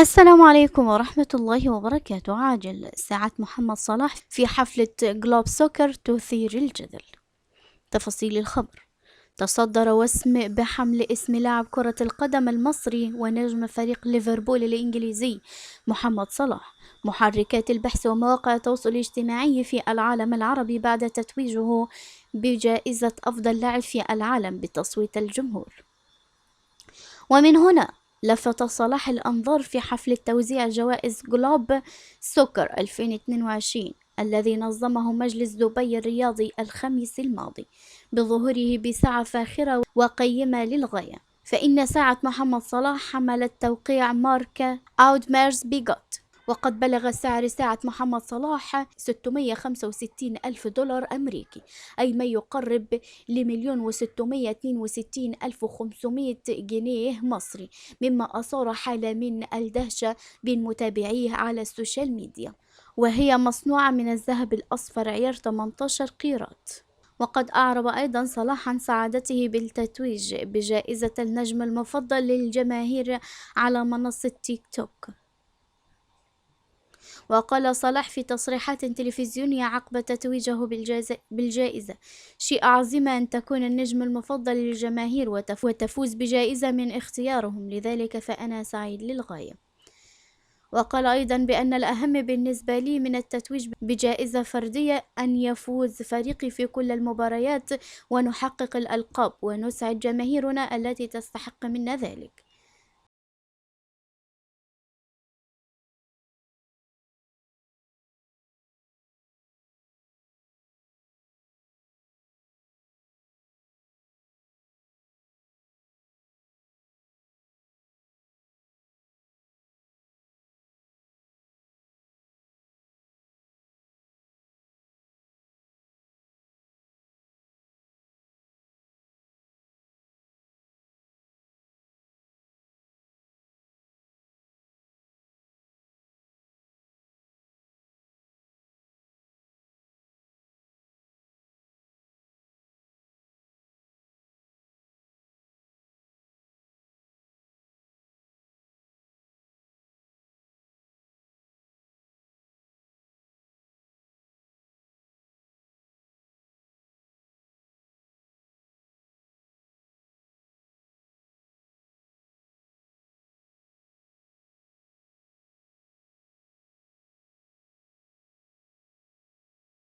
السلام عليكم ورحمة الله وبركاته. عاجل ساعة محمد صلاح في حفلة جلوب سوكر تثير الجدل. تفاصيل الخبر: تصدر وسم بحمل اسم لاعب كرة القدم المصري ونجم فريق ليفربول الإنجليزي محمد صلاح محركات البحث ومواقع التواصل الاجتماعي في العالم العربي بعد تتويجه بجائزة أفضل لاعب في العالم بتصويت الجمهور. ومن هنا لفت صلاح الأنظار في حفل توزيع جوائز جلوب سوكر 2022 الذي نظمه مجلس دبي الرياضي الخميس الماضي بظهوره بساعة فاخرة وقيمة للغاية، فإن ساعة محمد صلاح حملت توقيع ماركة أودميرز بيجوت، وقد بلغ سعر ساعة محمد صلاح 665 ألف دولار أمريكي، أي ما يقرب ل1,662,500 جنيه مصري، مما أثار حالة من الدهشة بين متابعيه على السوشيال ميديا. وهي مصنوعة من الذهب الأصفر عيار 18 قيراط. وقد أعرب أيضا صلاح عن سعادته بالتتويج بجائزة النجم المفضل للجماهير على منصة تيك توك. وقال صلاح في تصريحات تلفزيونية عقب تتويجه بالجائزة: شيء عظيم أن تكون النجم المفضل للجماهير وتفوز بجائزة من اختيارهم، لذلك فأنا سعيد للغاية. وقال أيضا بأن الأهم بالنسبة لي من التتويج بجائزة فردية أن يفوز فريقي في كل المباريات ونحقق الألقاب ونسعد جماهيرنا التي تستحق منا ذلك.